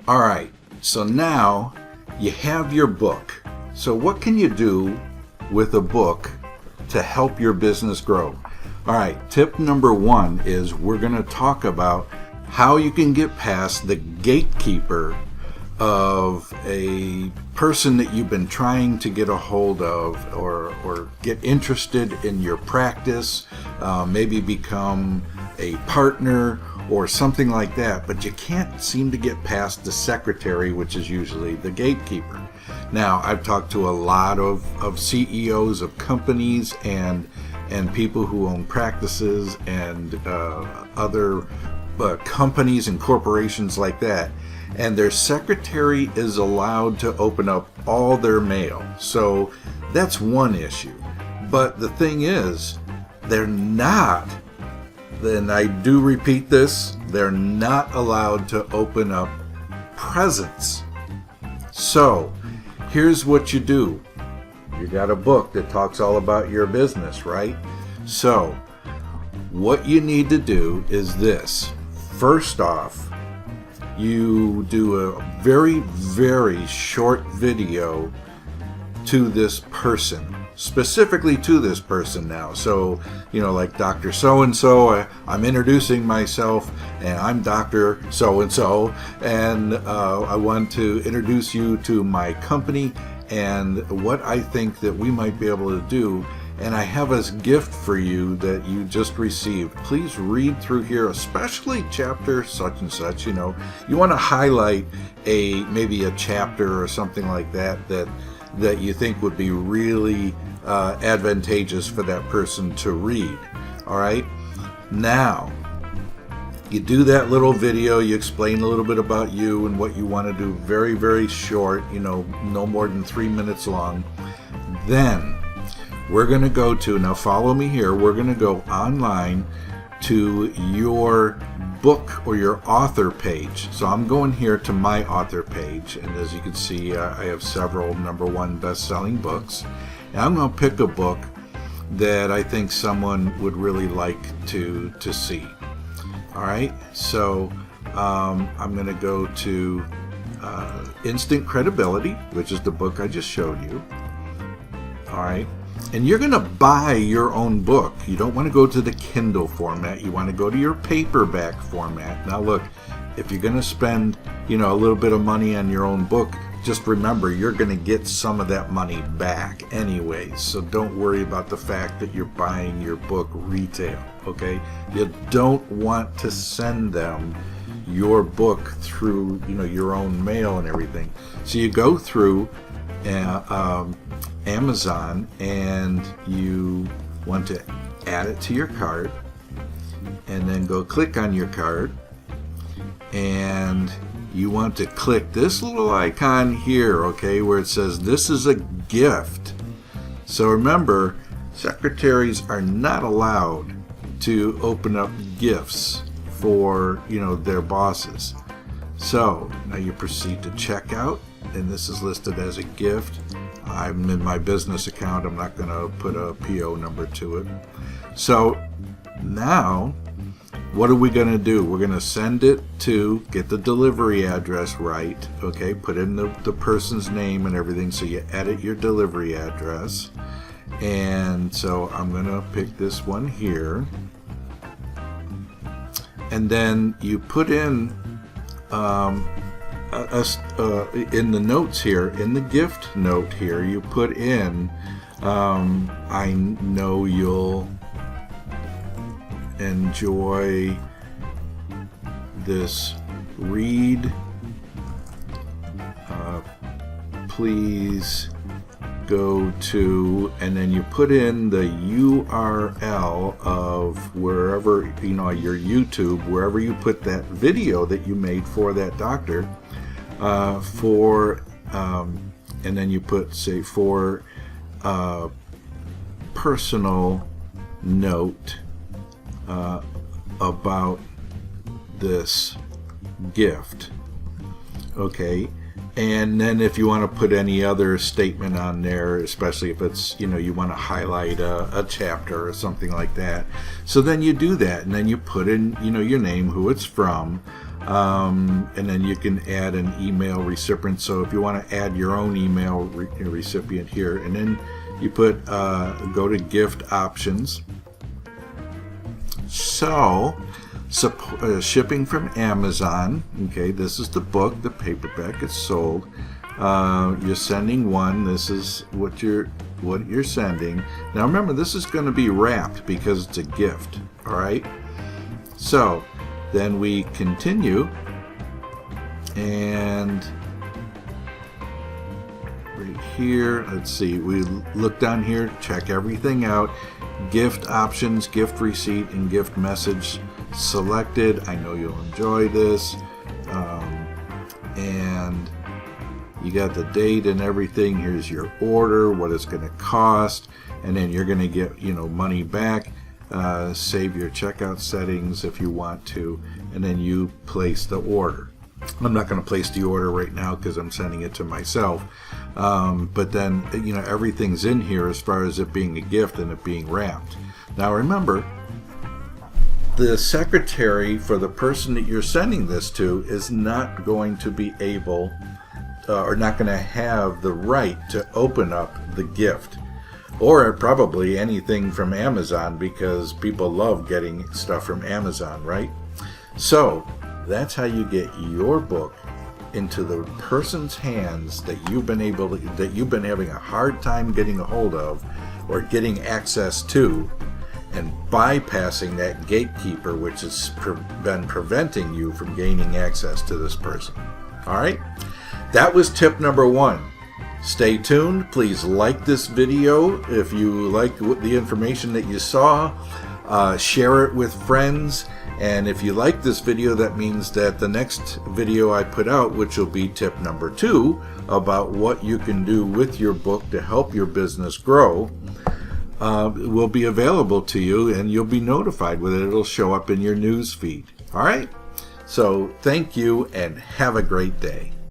All right, so now you have your book. So what can you do with a book to help your business grow? All right, tip number 1 is we're going to talk about how you can get past the gatekeeper of a person that you've been trying to get a hold of or get interested in your practice, maybe become a partner or something like that, but you can't seem to get past the secretary, which is usually the gatekeeper. Now, I've talked to a lot of CEOs of companies and people who own practices and other companies and corporations like that, and their secretary is allowed to open up all their mail. So that's one issue. But the thing is, they're not, and I do repeat this, they're not allowed to open up presents. So here's what you do. You got a book that talks all about your business, right? So what you need to do is this. First off, you do a very, very short video to this person, specifically to this person now. So, like Dr. So-and-so, I'm introducing myself, and I'm Dr. So-and-so, and I want to introduce you to my company and what I think that we might be able to do. And I have a gift for you that you just received. Please read through here, especially chapter such and such. You want to highlight maybe a chapter or something like that you think would be really advantageous for that person to read. All right. Now, you do that little video. You explain a little bit about you and what you want to do. Very, very short. No more than 3 minutes long. Then we're going to go to, now follow me here, we're going to go online to your book or your author page. So I'm going here to my author page, and as you can see, I have several #1 best-selling books. And I'm going to pick a book that I think someone would really like to see. All right, so I'm going to go to Instant Credibility, which is the book I just showed you. All right. And you're going to buy your own book. You don't want to go to the Kindle format. You want to go to your paperback format. Now look, if you're going to spend, a little bit of money on your own book, just remember you're going to get some of that money back anyways. So don't worry about the fact that you're buying your book retail, okay? You don't want to send them your book through, your own mail and everything. So you go through Amazon and you want to add it to your cart, and then go click on your cart, and you want to click this little icon here, okay, where it says this is a gift. So remember, secretaries are not allowed to open up gifts for their bosses. So now you proceed to checkout, and this is listed as a gift. I'm in my business account. I'm not going to put a PO number to it. So now, what are we going to do? We're going to send it to, get the delivery address right, okay? Put in the person's name and everything, so you edit your delivery address. And so I'm going to pick this one here. And then you put in in the notes here, in the gift note here, you put in, I know you'll enjoy this read. Please go to, and then you put in the URL of wherever, your YouTube, wherever you put that video that you made for that doctor, and then you put, say, for personal note about this gift, okay? And then if you want to put any other statement on there, especially if it's, you want to highlight a chapter or something like that. So then you do that, and then you put in, your name, who it's from, And then you can add an email recipient. So if you want to add your own email recipient here, and then you put go to gift options. So shipping from Amazon. Okay, this is the book, the paperback. It's sold. You're sending one. This is what you're sending. Now remember, this is going to be wrapped because it's a gift. All right. So then we continue, and right here, let's see, we look down here, check everything out. Gift options, gift receipt, and gift message selected. I know you'll enjoy this. And you got the date and everything. Here's your order, what it's going to cost, and then you're going to get, money back. Save your checkout settings if you want to, and then you place the order. I'm not going to place the order right now because I'm sending it to myself. But then, everything's in here as far as it being a gift and it being wrapped. Now remember, the secretary for the person that you're sending this to is not going to be able or not going to have the right to open up the gift, or probably anything from Amazon, because people love getting stuff from Amazon, right? So that's how you get your book into the person's hands that you've been having a hard time getting a hold of or getting access to, and bypassing that gatekeeper which has been preventing you from gaining access to this person. All right, that was tip number 1. Stay tuned. Please like this video if you like the information that you saw. Share it with friends. And if you like this video, that means that the next video I put out, which will be tip number 2, about what you can do with your book to help your business grow, will be available to you, and you'll be notified with it. It'll show up in your news feed. All right? So thank you, and have a great day.